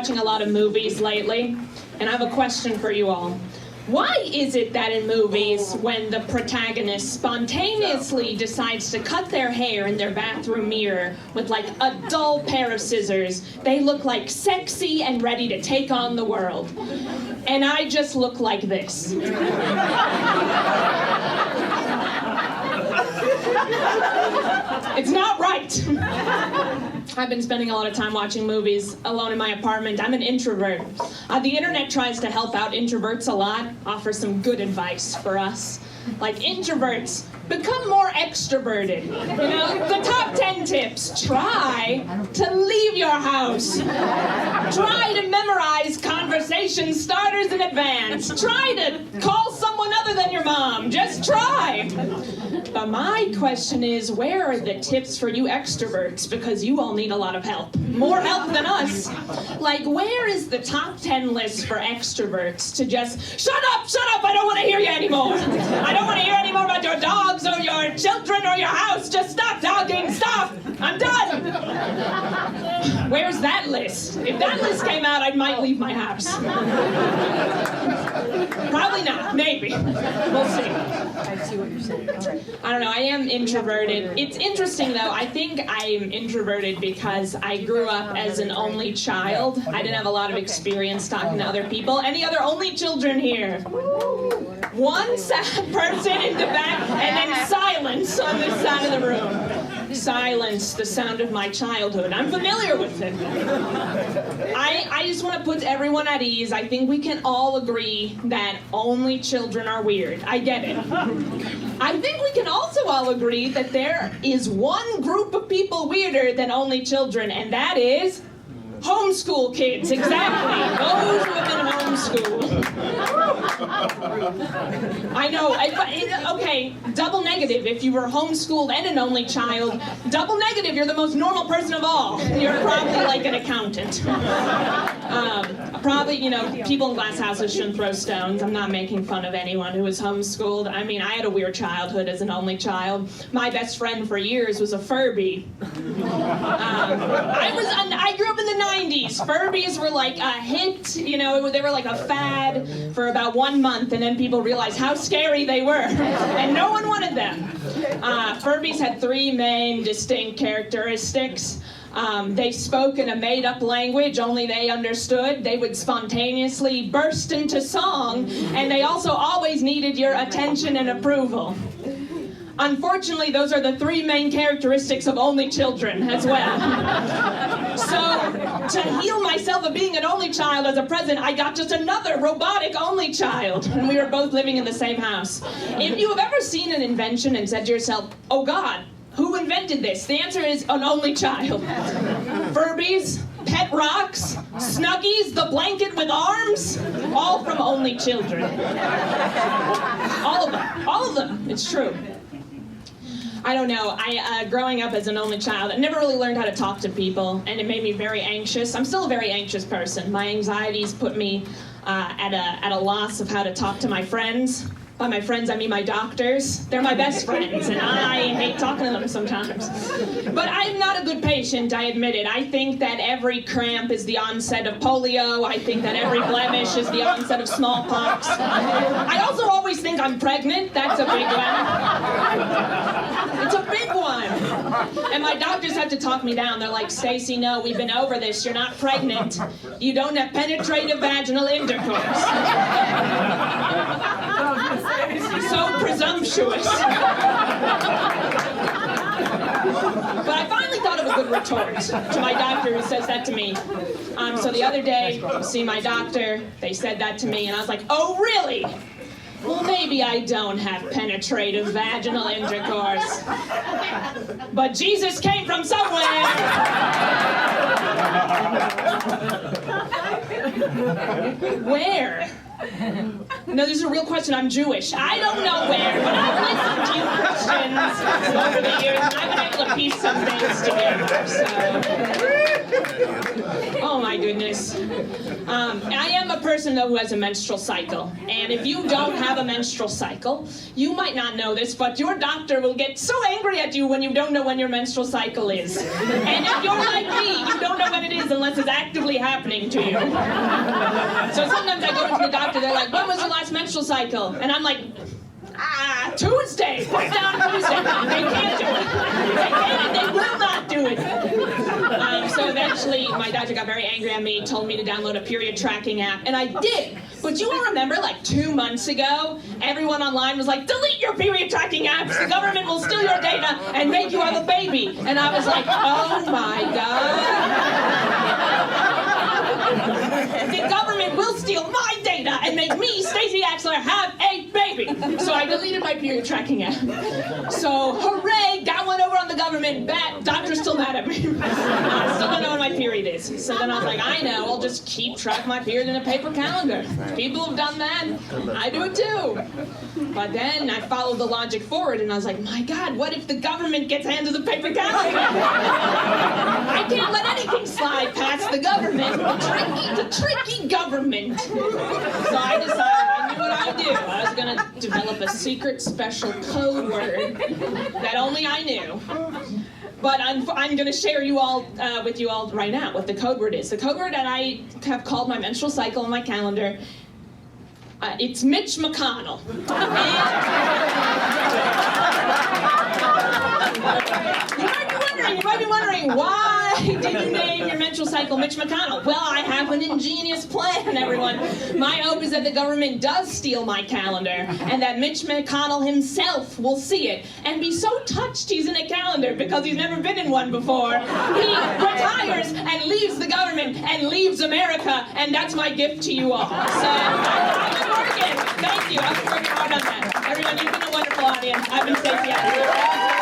watching a lot of movies lately, and I have a question for you all. Why is it that in movies, when the protagonist spontaneously decides to cut their hair in their bathroom mirror with like a dull pair of scissors, they look like sexy and ready to take on the world? And I just look like this. It's not right. I've been spending a lot of time watching movies alone in my apartment. I'm an introvert. The internet tries to help out introverts a lot, offers some good advice for us. Like, introverts, become more extroverted. You know, the top 10 tips. Try to leave your house. Try to memorize conversation starters in advance. Try to call someone other than your mom. Just try. But my question is, where are the tips for you extroverts? Because you all need a lot of help. More help than us. Like, where is the top 10 list for extroverts to just, shut up, I don't want to hear you anymore. I don't want to hear anymore about your dogs or your children or your house. Just stop talking, stop. I'm done. Where's that list? If that list came out, I might leave my house. Probably not, maybe. We'll see. I see what you're saying. All right. I don't know, I am introverted. It's interesting though, I think I'm introverted because I grew up as an only child. I didn't have a lot of experience talking to other people. Any other only children here? One sad person in the back, and then silence on this side of the room. Silence, the sound of my childhood. I'm familiar with it. I just want to put everyone at ease. I think we can all agree that only children are weird. I get it. I think we can also all agree that there is one group of people weirder than only children, and that is homeschool kids. Exactly. Those who have been homeschooled. I know. Okay, double negative. If you were homeschooled and an only child, double negative, you're the most normal person of all. You're probably like an accountant. Probably, you know, people in glass houses shouldn't throw stones. I'm not making fun of anyone who was homeschooled. I mean, I had a weird childhood as an only child. My best friend for years was a Furby. I grew up in the 90s. Furbies were like a hit, you know, they were like a fad for about 1 month, and then people realized how scary they were, and no one wanted them. Furbies had 3 main distinct characteristics. They spoke in a made-up language only they understood. They would spontaneously burst into song, and they also always needed your attention and approval. Unfortunately, those are the 3 main characteristics of only children as well. So, to heal myself of being an only child as a present, I got just another robotic only child, and we were both living in the same house. If you have ever seen an invention and said to yourself, oh God, who invented this? The answer is an only child. Furbies, pet rocks, Snuggies, the blanket with arms, all from only children. All of them, it's true. I don't know, growing up as an only child, I never really learned how to talk to people, and it made me very anxious. I'm still a very anxious person. My anxieties put me at a loss of how to talk to my friends. By my friends, I mean my doctors. They're my best friends, and I hate talking to them sometimes. But I'm not a good patient, I admit it. I think that every cramp is the onset of polio. I think that every blemish is the onset of smallpox. I also always think I'm pregnant. That's a big one. It's a big one. And my doctors have to talk me down. They're like, Stacy, no, we've been over this. You're not pregnant. You don't have penetrative vaginal intercourse. So presumptuous. But I finally thought of a good retort to my doctor who says that to me. So the other day, I see my doctor, they said that to me, and I was like, oh, really? Well, maybe I don't have penetrative vaginal intercourse. But Jesus came from somewhere! Where? No, this is a real question. I'm Jewish. I don't know where, but I've listened to you Christians over the years, and I've been able to piece some things together, so... Oh my goodness. I am a person though who has a menstrual cycle. And if you don't have a menstrual cycle, you might not know this, but your doctor will get so angry at you when you don't know when your menstrual cycle is. And if you're like me, you don't know when it is unless it's actively happening to you. So sometimes I go into the doctor, they're like, when was your last menstrual cycle? And I'm like, Tuesday. Put down Tuesday. They can't do it. They can't. They will not do it. So eventually, my doctor got very angry at me, told me to download a period tracking app, and I did. But you all remember, like 2 months ago, everyone online was like, delete your period tracking apps. The government will steal your data and make you have a baby. And I was like, oh my God. The government will steal my data and make me, Stacey Axler, have a baby. So I deleted my period tracking app. So hooray, got one over on the government. Doctor's still mad at me. Still don't know when my period is. So then I was like, I know, I'll just keep track of my period in a paper calendar. People have done that. I do it too. But then I followed the logic forward and I was like, my God, what if the government gets hands of the paper calendar? I can't let anything slide past the government. The tricky government. So I decided I knew what I'd do. I was going to develop a secret special code word that only I knew. But I'm going to share with you all right now what the code word is. The code word that I have called my menstrual cycle on my calendar, it's Mitch McConnell. You might be wondering, why did you name your menstrual cycle Mitch McConnell? Well, I have an ingenious plan, everyone. My hope is that the government does steal my calendar, and that Mitch McConnell himself will see it, and be so touched he's in a calendar because he's never been in one before. He retires and leaves the government and leaves America, and that's my gift to you all. So, I've been working. Thank you. I've been working hard on that. Everyone, you've been a wonderful audience. I've been Stacey Axler.